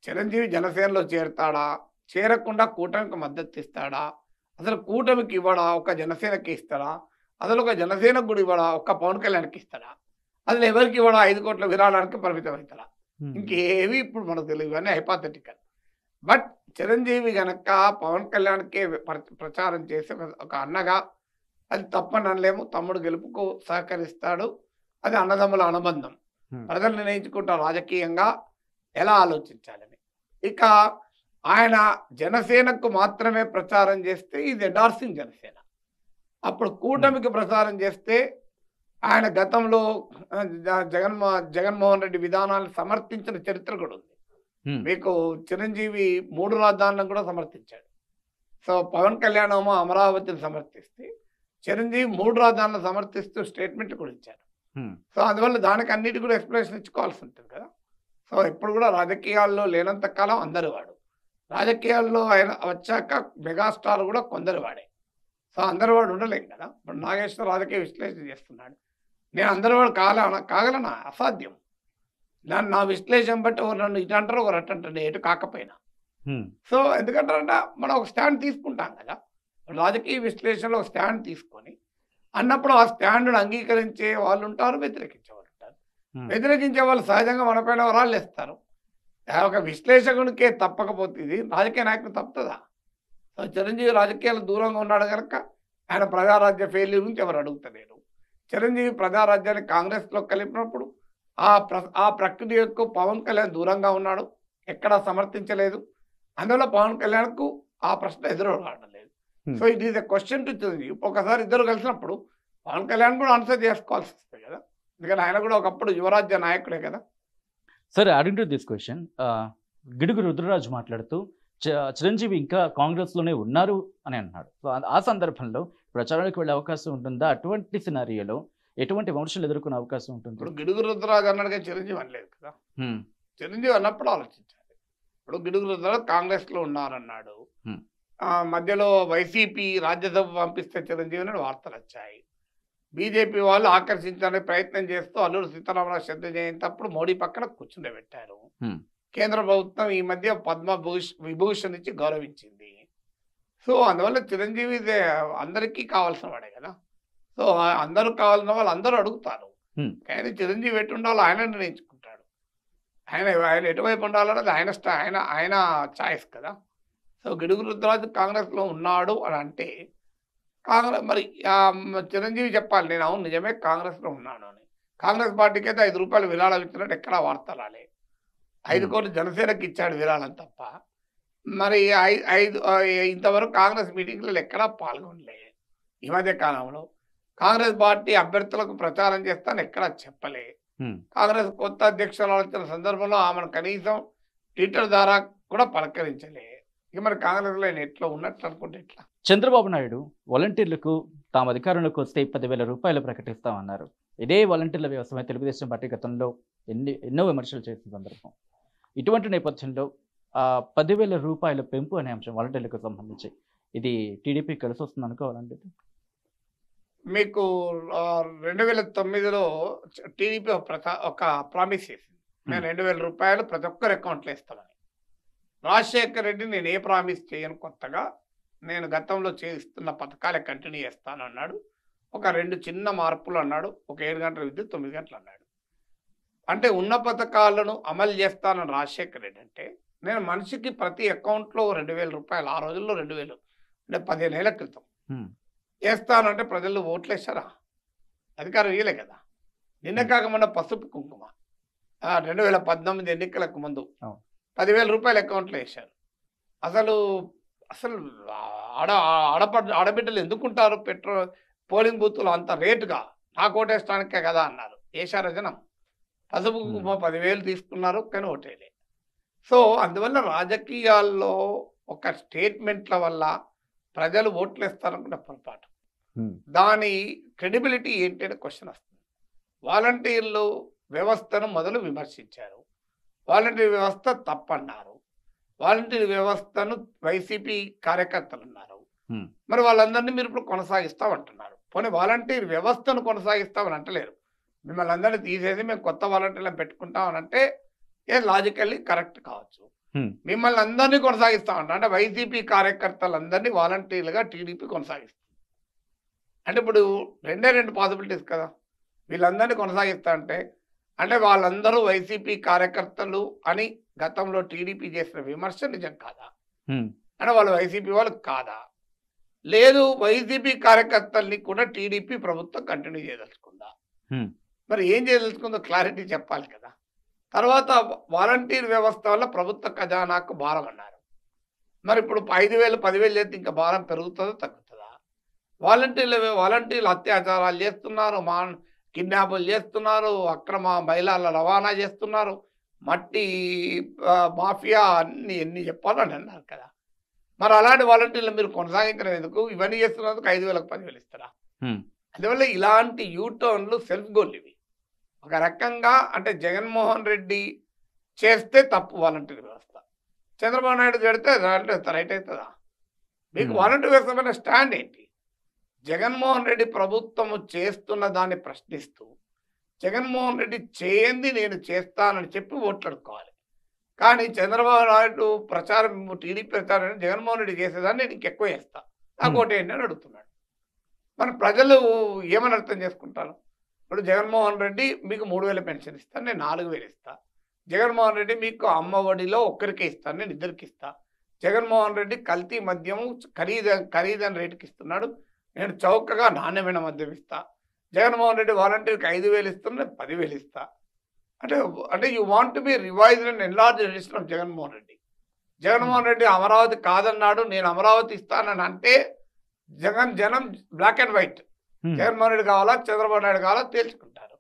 చిరంజీవి జనసేనలో చేరతాడా, చేరకుండా కూటమికి మద్దతు ఇస్తాడా, అసలు కూటమికి ఇవ్వడా, ఒక జనసేనకి ఇస్తాడా, అసలు ఒక జనసేనకు కూడా ఇవ్వడా, ఒక్క పవన్ కళ్యాణ్కి ఇస్తాడా, అసలు ఎవరికి ఇవ్వడా, 5 కోట్ల విరాళానికి పరిమితం అవుతాడా, ఇంకేవి ఇప్పుడు మనకు తెలియదు. ఇవన్నీ హైపాథెటికల్. బట్ చిరంజీవి గనక పవన్ కళ్యాణ్కే ప్రచారం చేసి ఒక అన్నగా అది తప్పని అనలేము. తమ్ముడు గెలుపుకు సహకరిస్తాడు. అది అన్నదమ్ముల అనుబంధం. ప్రజలు నిర్ణయించుకుంటారు రాజకీయంగా ఎలా ఆలోచించాలని. ఇక ఆయన జనసేనకు మాత్రమే ప్రచారం చేస్తే ఇది ఎండార్సింగ్ జనసేన. అప్పుడు కూటమికి ప్రచారం చేస్తే ఆయన గతంలో జగన్మోహన్ రెడ్డి విధానాలను సమర్థించిన చరిత్ర కూడా ఉంది. మీకు చిరంజీవి 3 రాజధానులను కూడా సమర్థించాడు. సో పవన్ కళ్యాణ్ ఏమో అమరావతిని సమర్థిస్తే చిరంజీవి 3 రాజధానులను సమర్థిస్తూ స్టేట్మెంట్ కూడా ఇచ్చారు. సో అందువల్ల దానికి అన్నిటి కూడా ఎక్స్ప్లెనేషన్ ఇచ్చుకోవాల్సి ఉంటుంది కదా. సో ఇప్పుడు కూడా రాజకీయాల్లో లేనంత కాలం అందరి వాడు, రాజకీయాల్లో ఆయన వచ్చాక మెగాస్టార్ కూడా కొందరు వాడే. సో అందరి వాడు ఉండలేం కదా. ఇప్పుడు నాగేశ్వర రాజకీయ విశ్లేషణ చేస్తున్నాడు. నేను అందరి వాడు కాగలనా? అసాధ్యం. నా విశ్లేషణ బట్టి నన్ను ఇటు అంటారు, ఒకరు అటు అంటారు, ఎటు కాకపోయినా. సో ఎందుకంటారంటే మనం ఒక స్టాండ్ తీసుకుంటాం కదా. రాజకీయ విశ్లేషణలో ఒక స్టాండ్ తీసుకొని అన్నప్పుడు ఆ స్టాండ్ను అంగీకరించే వాళ్ళు ఉంటారు, వ్యతిరేకించే వాళ్ళు ఉంటారు. వ్యతిరేకించే వాళ్ళు సహజంగా మన పైన వరాలు ఇస్తారు. ఒక విశ్లేషకునికే తప్పకపోతే ఇది రాజకీయ నాయకుడు తప్పుతుందా? సో చిరంజీవి రాజకీయాలు దూరంగా ఉన్నాడు కనుక ఆయన ప్రజారాజ్య ఫెయిల్యూర్ గురించి ఎవరు అడుగుతలేరు. చిరంజీవి ప్రజారాజ్యాన్ని కాంగ్రెస్లో కలిపినప్పుడు ఆ ప్రక్రియకు పవన్ కళ్యాణ్ దూరంగా ఉన్నాడు, ఎక్కడా సమర్థించలేదు. అందువల్ల పవన్ కళ్యాణ్కు ఆ ప్రశ్న ఎదురు కావడం లేదు. So it is a question to Chiranjeevi. ఒకసారి ఇద్దరు కలిసినప్పుడు పవన్ కళ్యాణ్ కూడా ఆన్సర్ చేసుకోవాల్సి వస్తుంది కదా. ఎందుకంటే ఆయన కూడా ఒకప్పుడు యువరాజ్య నాయకుడే కదా. సరే, adding to this question, Gidugu Rudraraju మాట్లాడుతూ చిరంజీవి ఇంకా కాంగ్రెస్లోనే ఉన్నారు అని అన్నాడు. సో ఆ సందర్భంలో ప్రచారానికి వెళ్ళే అవకాశం ఉంటుందా? అటువంటి సినారియోలో ఎటువంటి విమర్శలు ఎదుర్కొనే అవకాశం ఉంటుంది? ఇప్పుడు గిడుగు రుద్రరాజు అన్నాడుగా, చిరంజీవి అనలేదు కదా. చిరంజీవి అన్నప్పుడు ఆలోచించాలి. ఇప్పుడు గిడుగు రుద్రరాజు కాంగ్రెస్లో ఉన్నారన్నాడు. మధ్యలో వైసీపీ రాజ్యసభ పంపిస్తే చిరంజీవి అని వార్తలు వచ్చాయి. బీజేపీ వాళ్ళు ఆకర్షించడానికి ప్రయత్నం చేస్తూ అల్లూరు సీతారామరాజు శ్రద్ధ జయంతప్పుడు మోడీ పక్కన కూర్చుండబెట్టారు. కేంద్ర ప్రభుత్వం ఈ మధ్య విభూషణ్ ఇచ్చి గౌరవించింది. సో అందువల్ల చిరంజీవి అందరికీ కావాల్సిన వాడే కదా. సో అందరూ కావాల్సిన వాళ్ళు అందరూ అడుగుతారు. కానీ చిరంజీవి ఎటు ఉండాలో ఆయన నిర్ణయించుకుంటాడు. ఆయన ఎటువైపు ఉండాలన్నది ఆయన చాయిస్ కదా. సో గిడుగు రుద్రరాజు కాంగ్రెస్లో ఉన్నాడు అని అంటే కాంగ్రెస్ మరి చిరంజీవి చెప్పాలి, నేను అవును నిజమే కాంగ్రెస్లో ఉన్నాను అని. కాంగ్రెస్ పార్టీకి అయితే 5 రూపాయలు విరాళం ఇచ్చినట్టు ఎక్కడా వార్త రాలే. 5 కోట్లు జనసేనకి ఇచ్చాడు విరాళం తప్ప. మరి ఇంతవరకు కాంగ్రెస్ మీటింగ్లలో ఎక్కడా పాల్గొనలే. ఈ మధ్య కాలంలో కాంగ్రెస్ పార్టీ అభ్యర్థులకు ప్రచారం చేస్తాను ఎక్కడా చెప్పలే. కాంగ్రెస్ కొత్త అధ్యక్షురాలు వచ్చిన సందర్భంలో ఆమెను కనీసం ట్విట్టర్ ద్వారా కూడా పలకరించలే. ఇక మరి కాంగ్రెస్లో ఎట్లా ఉన్నట్లు అనుకుంటే ఎట్లా? చంద్రబాబు నాయుడు వాలంటీర్లకు తాము అధికారంలోకి వస్తే 10,000 రూపాయలు ప్రకటిస్తామన్నారు. ఇదే వాలంటీర్ల వ్యవస్థపై తెలుగుదేశం పార్టీ గతంలో ఎన్నో విమర్శలు చేసిన సందర్భం. ఇటువంటి నేపథ్యంలో 10,000 రూపాయల పెంపు అనే అంశం వాలంటీర్లకు సంబంధించి ఇది టీడీపీ కలిసి వస్తుంది అనుకోవాలండి? మీకు 2009లో టీడీపీ ఒక ప్రామిస్ చేసింది, నేను 2,000 రూపాయలు ప్రతి ఒక్కరి అకౌంట్లో ఇస్తామని. రాజశేఖర్ రెడ్డి నేను ఏ ప్రామిస్ చేయను, కొత్తగా నేను గతంలో చేస్తున్న పథకాలే కంటిన్యూ చేస్తాను అన్నాడు. ఒక 2 చిన్న మార్పులు అన్నాడు. ఒక 7 గంటల విద్యుత్ 9 గంటలు అన్నాడు. అంటే ఉన్న పథకాలను అమలు చేస్తానని రాజశేఖర్ రెడ్డి అంటే నేను మనిషికి ప్రతి అకౌంట్లో 2,000 రూపాయలు, ఆ రోజుల్లో 2,000 అంటే 15 ఏళ్ల క్రితం వేస్తానంటే ప్రజలు ఓట్లేసారా? అధికారం ఇయ్యలే కదా. నిన్న కాక మొన్న పసుపు కుంకుమ 2019 ఎన్నికలకు ముందు 10,000 రూపాయలు అకౌంట్లో వేశారు. అసలు ఆడబిడ్డలు ఎందుకుంటారు పోలింగ్ బూత్లో అంత రేటుగా? నాకు ఓటేస్తానికే కదా అన్నారు. వేశారు జనం. పసుపు కుంకుమ 10,000 తీసుకున్నారు, కానీ ఓటేలే. సో అందువల్ల రాజకీయాల్లో ఒక స్టేట్మెంట్ల వల్ల ప్రజలు ఓట్లు వేస్తారనుకున్న పొరపాటు. దాని క్రెడిబిలిటీ ఏంటి అనే క్వశ్చన్ వస్తుంది. వాలంటీర్లు వ్యవస్థను మొదలు విమర్శించారు, వాలంటీర్ వ్యవస్థ తప్పన్నారు, వాలంటీర్ వ్యవస్థను వైసీపీ కార్యకర్తలు అన్నారు. మరి వాళ్ళందరినీ మీరు ఇప్పుడు కొనసాగిస్తామంటున్నారు. పోనీ వాలంటీర్ వ్యవస్థను కొనసాగిస్తామని అంటలేరు. మిమ్మల్ని అందరినీ తీసేసి మేము కొత్త వాలంటీర్లను పెట్టుకుంటామని అంటే లాజికల్లీ కరెక్ట్ కావచ్చు. మిమ్మల్ని అందరినీ కొనసాగిస్తామంట అంటే వైసీపీ కార్యకర్తలందరినీ వాలంటీర్లుగా టీడీపీ కొనసాగిస్తుంది. అంటే ఇప్పుడు రెండు పాసిబిలిటీస్ కదా. వీళ్ళందరినీ కొనసాగిస్తా అంటే వాళ్ళందరూ వైసీపీ కార్యకర్తలు అని గతంలో టీడీపీ చేసిన విమర్శ నిజం కాదా? అంటే వాళ్ళు వైసీపీ వాళ్ళు కాదా? లేదు, వైసీపీ కార్యకర్తల్ని కూడా టీడీపీ ప్రభుత్వం కంటిన్యూ చేయదలుచుకుందా? మరి ఏం చేయదలుచుకుందో క్లారిటీ చెప్పాలి కదా. తర్వాత వాలంటీర్ వ్యవస్థ వల్ల ప్రభుత్వ ఖజానాకు భారం అన్నారు. మరి ఇప్పుడు 5,000 10,000 చేస్తే ఇంకా భారం పెరుగుతుందో తగ్గుతుందా? వాలంటీర్లు అత్యాచారాలు చేస్తున్నారు, కిడ్నాపులు చేస్తున్నారు, అక్రమ మహిళల రవాణా చేస్తున్నారు, మట్టి మాఫియా ఎన్ని చెప్పాలని అన్నారు కదా. మరి అలాంటి వాలంటీర్లు మీరు కొనసాగించడం ఎందుకు? ఇవన్నీ చేస్తున్నందుకు 5,000 10,000 ఇస్తారా? అందువల్ల ఇలాంటి యూటర్న్లు సెల్ఫ్ గోల్ ఇవి. ఒక రకంగా అంటే జగన్మోహన్ రెడ్డి చేస్తే తప్పు వాలంటీర్ వ్యవస్థ, చంద్రబాబు నాయుడు చేస్తే రైట్ అవుతుందా? మీకు వాలంటీర్ వ్యవస్థ పైన స్టాండ్ ఏంటి? జగన్మోహన్ రెడ్డి ప్రభుత్వము చేస్తున్న దాన్ని ప్రశ్నిస్తూ జగన్మోహన్ రెడ్డి చేయంది నేను చేస్తానని చెప్పి ఓట్లాడుకోవాలి. కానీ చంద్రబాబు నాయుడు ప్రచారం, టీడీపీ ప్రచారం జగన్మోహన్ రెడ్డి చేసేదాన్ని నేను ఇంకెక్కువ చేస్తా, నాకు ఓటు ఏంటి అని అడుగుతున్నాడు. మరి ప్రజలు ఏమని అర్థం చేసుకుంటారు? ఇప్పుడు జగన్మోహన్ రెడ్డి మీకు 3,000 పెన్షన్ ఇస్తాను, నేను 4,000 ఇస్తా. జగన్మోహన్ రెడ్డి మీకు అమ్మ ఒడిలో ఒక్కరికే ఇస్తాను, నేను 2కి ఇస్తా. జగన్మోహన్ రెడ్డి కల్తీ మద్యము ఖరీదైన రేటుకి ఇస్తున్నాడు, నేను చౌకగా నాణ్యమైన మద్యం ఇస్తా. జగన్మోహన్ రెడ్డి వాలంటీర్కి 5,000 ఇస్తాను, నేను 10,000 ఇస్తా. అంటే you want to be revised and enlarged edition of Jaganmohan Reddy. Jaganmohan Reddy Amaravati కాదన్నాడు, నేను అమరావతి ఇస్తానని అంటే జనం black and white, Jaganmohan Reddy కావాలా చంద్రబాబు నాయుడు కావాలా తేల్చుకుంటారు.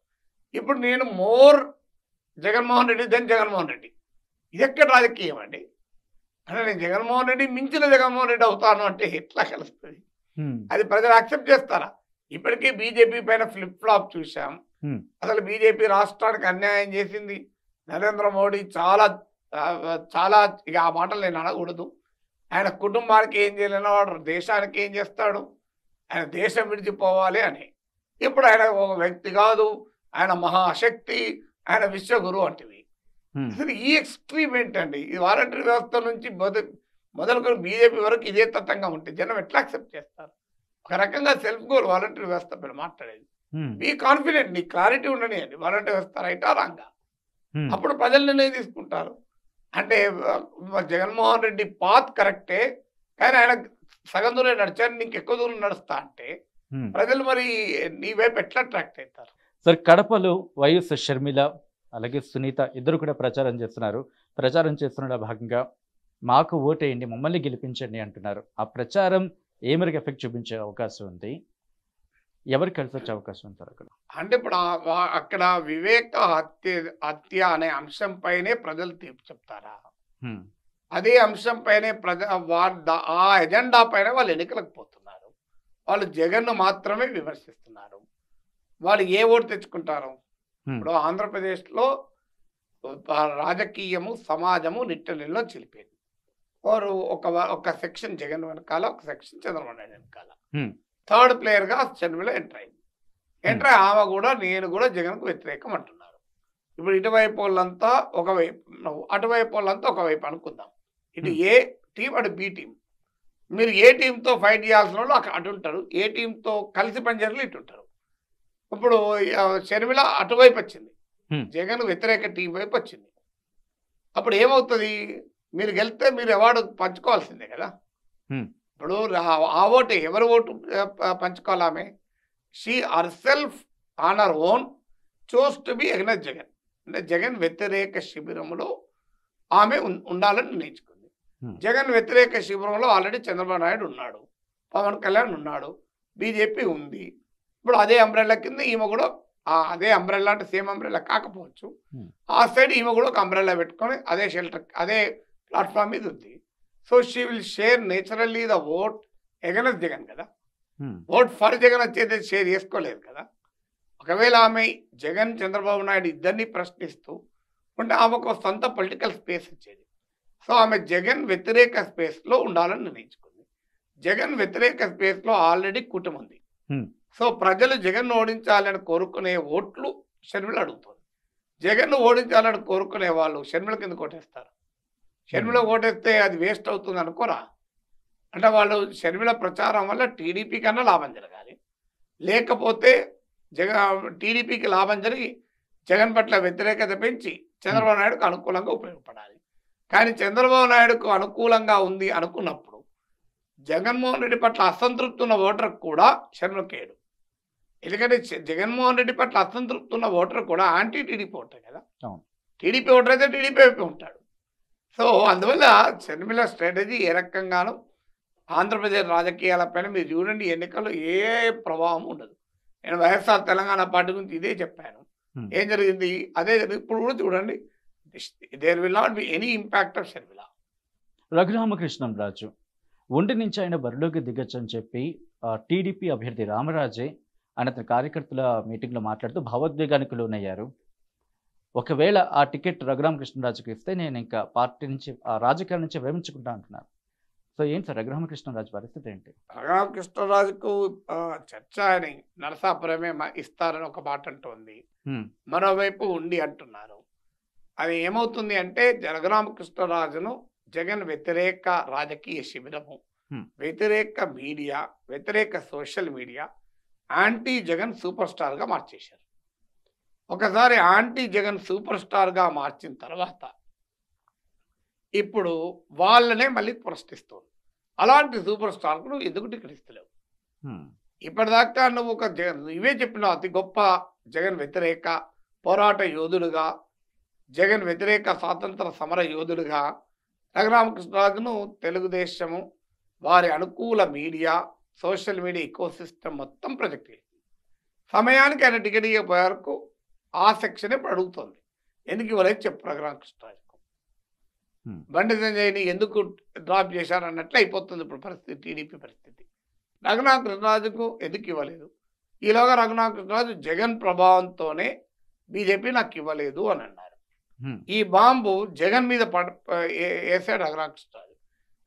ఇప్పుడు నేను మోర్ జగన్మోహన్ రెడ్డి దెన్ జగన్మోహన్ రెడ్డి, ఇది ఎక్కడ రాజకీయం అండి? అంటే నేను జగన్మోహన్ రెడ్డి మించిన జగన్మోహన్ రెడ్డి అవుతాను అంటే ఎట్లా కలుస్తుంది? అది ప్రజలు యాక్సెప్ట్ చేస్తారా? ఇప్పటికీ బీజేపీ పైన ఫ్లిప్ ఫ్లాప్ చూసాం. అసలు బీజేపీ రాష్ట్రానికి అన్యాయం చేసింది. నరేంద్ర మోడీ చాలా చాలా ఇక ఆ మాటలు నేను అనకూడదు. ఆయన కుటుంబానికి ఏం చేయలేని వాడు దేశానికి ఏం చేస్తాడు? ఆయన దేశం విడిచిపోవాలి అని. ఇప్పుడు ఆయన ఒక వ్యక్తి కాదు, ఆయన మహాశక్తి, ఆయన విశ్వగురు అంటివి. అసలు ఈ ఎక్స్ట్రీమ్ ఏంటండి? ఈ వాలంటీర్ వ్యవస్థ నుంచి మొదలుకొని బీజేపీ వరకు ఇదే తత్వంగా ఉంటే జనం ఎట్లా యాక్సెప్ట్ చేస్తారు? ఒక రకంగా సెల్ఫ్ గోల్ వాలంటీర్ వ్యవస్థ పైన మాట్లాడేది. బీ కాన్ఫిడెంట్, నీ క్లారిటీ ఉండనియండి, వాలంటీర్ వ్యవస్థ రైటా రాంగా, అప్పుడు ప్రజలు నిర్ణయం తీసుకుంటారు. అంటే జగన్మోహన్ రెడ్డి పాత్ కరెక్టే, కానీ ఆయన సగం దూరం నడిచారు, నీకు ఎక్కువ దూరం నడుస్తా అంటే ప్రజలు మరి నీ వైపు ఎట్లా అట్రాక్ట్ అవుతారు? సార్, కడపలో వైఎస్ షర్మిల అలాగే సునీత ఇద్దరు కూడా ప్రచారం చేస్తున్నారు. ప్రచారం చేస్తున్న భాగంగా మాకు ఓటేయండి, మమ్మల్ని గెలిపించండి అంటున్నారు. ఆ ప్రచారం ఏ మేరకు ఎఫెక్ట్ చూపించే అవకాశం ఉంది? ఎవరికి కలిసి వచ్చే అవకాశం ఉంది సార్ అక్కడ? అంటే ఇప్పుడు అక్కడ వివేక హత్య అనే అంశం పైనే ప్రజలు తీర్పు చెప్తారా? అదే అంశం పైనే ఆ ఎజెండా పైన వాళ్ళు ఎన్నికలకు పోతున్నారు. వాళ్ళు జగన్ను మాత్రమే విమర్శిస్తున్నారు. వాళ్ళు ఏ ఓటు తెచ్చుకుంటారు? ఇప్పుడు ఆంధ్రప్రదేశ్లో రాజకీయము సమాజము నిట్టనిలో చిలిపేది. వారు ఒక సెక్షన్ జగన్ వెనకాల, ఒక సెక్షన్ చంద్రబాబు నాయుడు వెనకాల. థర్డ్ ప్లేయర్గా షర్మిల ఎంటర్ అయింది. ఎంటర్ అయ్యి ఆమె కూడా నేను కూడా జగన్కు వ్యతిరేకం అంటున్నారు. ఇప్పుడు ఇటువైపు వాళ్ళంతా ఒకవైపు, అటువైపు వాళ్ళంతా ఒకవైపు అనుకుందాం. ఇటు ఏ టీం, అటు బి టీం. మీరు ఏ టీంతో ఫైట్ చేయాల్సిన వాళ్ళు అటు ఉంటారు, ఏ టీంతో కలిసి పనిచేయాలి ఇటు ఉంటారు. ఇప్పుడు షర్మిల అటువైపు వచ్చింది, జగన్ వ్యతిరేక టీం వైపు వచ్చింది. అప్పుడు ఏమవుతుంది? మీరు గెలిస్తే మీరు అవార్డు పంచుకోవాల్సిందే కదా. ఇప్పుడు ఆ ఓటు ఎవరు ఓటు పంచుకోవాలి? ఆమె she her self on her own chose to be against Jagan. అంటే జగన్ వ్యతిరేక శిబిరంలో ఆమె ఉండాలని నిర్ణయించుకుంది. జగన్ వ్యతిరేక శిబిరంలో ఆల్రెడీ చంద్రబాబు నాయుడు ఉన్నాడు, పవన్ కళ్యాణ్ ఉన్నాడు, బీజేపీ ఉంది. ఇప్పుడు అదే అంబ్రెల్లా కింద ఈమె కూడా, అదే అంబ్రెల్లా అంటే సేమ్ అంబ్రెల్లా కాకపోవచ్చు, ఆ సైడ్ ఈమె కూడా ఒక అంబ్రెల్లా పెట్టుకొని అదే షెల్టర్, అదే ప్లాట్ఫామ్ మీద ఉంది. So she will share naturally the vote against Jagan కదా. ఓట్ ఫర్ జగన్ వచ్చేది షేర్ చేసుకోలేదు కదా. ఒకవేళ ఆమె జగన్ చంద్రబాబు నాయుడు ఇద్దరిని ప్రశ్నిస్తూ ఉంటే ఆమెకు ఒక సొంత పొలిటికల్ స్పేస్ వచ్చేది. సో ఆమె జగన్ వ్యతిరేక స్పేస్లో ఉండాలని నిర్ణయించుకుంది. జగన్ వ్యతిరేక స్పేస్లో ఆల్రెడీ కూటమి ఉంది. సో ప్రజలు జగన్ ఓడించాలని కోరుకునే ఓట్లు షర్మిల అడుగుతుంది. జగన్ ఓడించాలని కోరుకునే వాళ్ళు షర్మిల కింద ఓటేస్తారు. షర్మిల ఓటేస్తే అది వేస్ట్ అవుతుంది అనుకోరా. అంటే వాళ్ళు షర్మిల ప్రచారం వల్ల టీడీపీ కన్నా లాభం జరగాలి, లేకపోతే టీడీపీకి లాభం జరిగి జగన్ పట్ల వ్యతిరేకత పెంచి చంద్రబాబు నాయుడుకు అనుకూలంగా ఉపయోగపడాలి. కానీ చంద్రబాబు నాయుడుకు అనుకూలంగా ఉంది అనుకున్నప్పుడు జగన్మోహన్ రెడ్డి పట్ల అసంతృప్తి ఉన్న ఓటర్ కూడా షర్మిలకేయడు. ఎందుకంటే జగన్మోహన్ రెడ్డి పట్ల అసంతృప్తి ఉన్న ఓటర్ కూడా యాంటీ టీడీపీ ఓటర్ కదా. టీడీపీ ఓటర్ అయితే టీడీపీ వైపు ఉంటాడు. సో అందువల్ల షర్మిల స్ట్రాటజీ ఏ రకంగానూ ఆంధ్రప్రదేశ్ రాజకీయాలపైన మీరు చూడండి, ఎన్నికల్లో ఏ ప్రభావం ఉండదు. నేను వైఎస్ఆర్ తెలంగాణ పార్టీ గురించి ఇదే చెప్పాను. ఏం జరిగింది అదే జరిగింది. ఇప్పుడు కూడా చూడండి, there will not be any impact of Sharmila. Raghuramakrishnamraju ఒంటి నుంచి ఆయన బరిలోకి దిగొచ్చని చెప్పి టీడీపీ అభ్యర్థి రామరాజే ఆయన కార్యకర్తల మీటింగ్లో మాట్లాడుతూ భావోద్వేగానికి లోనయ్యారు. ఒకవేళ ఆ టికెట్ రఘురామకృష్ణరాజుకి ఇస్తే నేను ఇంకా పార్టీ నుంచి రాజకీయాల నుంచి విరమించుకుంటా అంటున్నారు. సో ఏంటి సార్ రఘురామకృష్ణరాజు పరిస్థితి ఏంటి? రఘురామకృష్ణరాజుకు చర్చ అని నరసాపురమే ఇస్తారని ఒక మాట అంటోంది, మరోవైపు ఉండి అంటున్నారు. అది ఏమవుతుంది అంటే రఘురామకృష్ణరాజును జగన్ వ్యతిరేక రాజకీయ శిబిరము, వ్యతిరేక మీడియా, వ్యతిరేక social media anti Jagan super స్టార్గా మార్చేశారు. ఒకసారి యాంటీ జగన్ సూపర్ స్టార్గా మార్చిన తర్వాత ఇప్పుడు వాళ్ళనే మళ్ళీ ప్రశ్నిస్తుంది. అలాంటి సూపర్ స్టార్కు నువ్వు ఎందుకు టికెట్ ఇస్తలేవు? ఇప్పటిదాకా నువ్వు ఒక ఇవే చెప్పినావు, అతి గొప్ప జగన్ వ్యతిరేక పోరాట యోధుడుగా, జగన్ వ్యతిరేక స్వాతంత్ర సమర యోధుడుగా రఘురామకృష్ణరాజును తెలుగుదేశము వారి అనుకూల మీడియా, సోషల్ మీడియా ఇకోసిస్టమ్ మొత్తం ప్రొజెక్ట్ చేసింది. సమయానికి ఆయన టికెట్ ఇవ్వబోయే వరకు ఆ సెక్షన్ ఇప్పుడు అడుగుతుంది, ఎందుకు ఇవ్వలేదు చెప్పు రఘురామకృష్ణరాజుకు. బండి సంజయ్ని ఎందుకు డ్రాప్ చేశారు అన్నట్లు అయిపోతుంది ఇప్పుడు పరిస్థితి, టీడీపీ పరిస్థితి. రఘురామకృష్ణరాజుకు ఎందుకు ఇవ్వలేదు? ఈలోగా రఘురామకృష్ణరాజు జగన్ ప్రభావంతోనే బీజేపీ నాకు ఇవ్వలేదు అని అన్నారు. ఈ బాంబు జగన్ మీద వేసాడు రఘురామకృష్ణరాజు,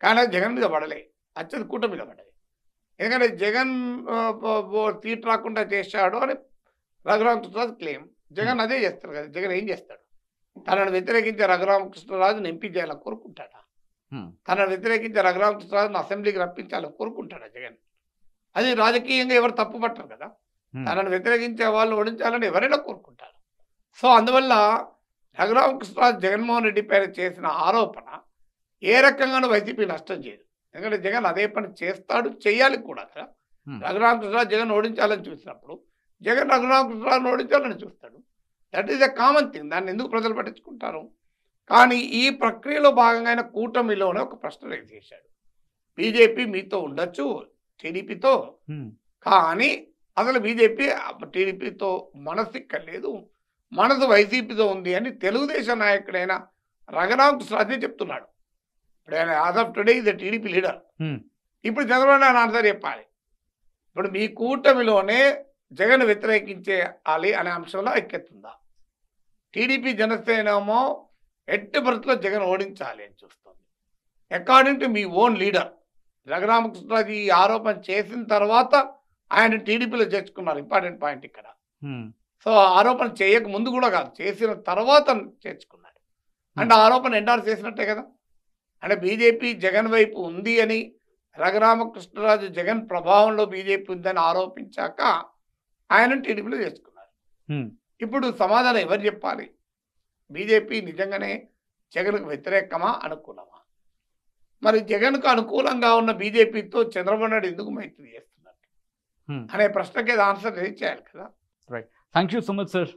కానీ జగన్ మీద పడలే, అచ్చది కూటమి మీద పడలేదు. ఎందుకంటే జగన్ సీట్ రాకుండా చేశాడు అని రఘురామకృష్ణరాజు క్లెయిమ్. జగన్ అదే చేస్తాడు కదా. జగన్ ఏం చేస్తాడు? తనను వ్యతిరేకించే రఘురామకృష్ణరాజును ఎంపీ చేయాలని కోరుకుంటాడా? తనను వ్యతిరేకించే రఘురామకృష్ణరాజును అసెంబ్లీకి రప్పించాలని కోరుకుంటాడా జగన్? అది రాజకీయంగా ఎవరు తప్పు పట్టరు కదా. తనను వ్యతిరేకించే వాళ్ళు ఓడించాలని ఎవరైనా కోరుకుంటారు. సో అందువల్ల రఘురామకృష్ణరాజు జగన్మోహన్ రెడ్డి పైన చేసిన ఆరోపణ ఏ రకంగానూ వైసీపీ నష్టం చేయదు. ఎందుకంటే జగన్ అదే పని చేస్తాడు, చెయ్యాలి కూడా కదా. రఘురామకృష్ణరాజు జగన్ ఓడించాలని చూసినప్పుడు జగన్ రఘురామకృష్ణరాజును ఓడించాలని చూస్తాడు. That is a common thing. దాన్ని ఎందుకు ప్రజలు పట్టించుకుంటారు? కానీ ఈ ప్రక్రియలో భాగంగా ఆయన కూటమిలోనే ఒక ప్రశ్న రేజ్ చేశాడు. బీజేపీ మీతో ఉండొచ్చు టీడీపీతో, కానీ అసలు బీజేపీ టీడీపీతో మనసు ఇక్కర్లేదు, మనసు వైసీపీతో ఉంది అని తెలుగుదేశం నాయకుడైన రఘురామకృష్ణరాజే చెప్తున్నాడు. ఇప్పుడు ఆయన as of today is the TDP leader. ఇప్పుడు చంద్రబాబు నాయుడు ఆన్సర్ చెప్పాలి. ఇప్పుడు మీ కూటమిలోనే జగన్ వ్యతిరేకించేయాలి అనే అంశంలో ఎక్కెత్తుందా? టీడీపీ జనసేనేమో ఎట్టి పరిస్థితుల్లో జగన్ ఓడించాలి అని చూస్తుంది. అకార్డింగ్ టు మీ ఓన్ లీడర్ రఘురామకృష్ణరాజు ఈ ఆరోపణ చేసిన తర్వాత ఆయన టీడీపీలో చేర్చుకున్నారు. ఇంపార్టెంట్ పాయింట్ ఇక్కడ. సో ఆరోపణ చేయక ముందు కూడా కాదు, చేసిన తర్వాత చేర్చుకున్నాడు. అంటే ఆరోపణ ఎండార్స్ చేసినట్టే కదా. అంటే బీజేపీ జగన్ వైపు ఉంది అని రఘురామకృష్ణరాజు జగన్ ప్రభావంలో బీజేపీ ఉందని ఆరోపించాక ఆయన టీడీపీలో చేసుకున్నారు. ఇప్పుడు సమాధానం ఎవరు చెప్పాలి? బీజేపీ నిజంగానే జగన్కు వ్యతిరేకమా అనుకూలమా? మరి జగన్కు అనుకూలంగా ఉన్న బీజేపీతో చంద్రబాబు నాయుడు ఎందుకు మైత్రి చేస్తున్నారు అనే ప్రశ్నకి ఆన్సర్ రేజ్ చేయాలి కదా. Right. Thank you so much sir,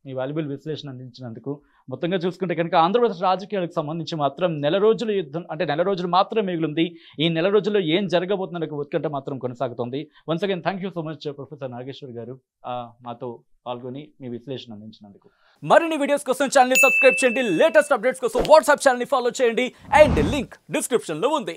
me valuable విశ్లేషణ అందించినందుకు. మొత్తంగా చూసుకుంటే కనుక ఆంధ్రప్రదేశ్ రాజకీయాలకు సంబంధించి మాత్రం నెల రోజుల యుద్ధం అంటే నెల రోజులు మాత్రమే మిగిలింది. ఈ నెల రోజుల్లో ఏం జరగబోతుందనే ఉత్కంఠ మాత్రం కొనసాగుతుంది. Once again thank you so much professor Nageshwar garu మాతో పాల్గొని మీ విశ్లేషణ అందించినందుకు. మరిన్ని వీడియోస్ కోసం ఛానల్ సబ్స్క్రైబ్ చేయండి, లేటెస్ట్ అప్డేట్స్ కోసం వాట్సాప్ ఛానల్ ఫాలో చేయండి అండ్ లింక్ డిస్క్రిప్షన్లో ఉంది.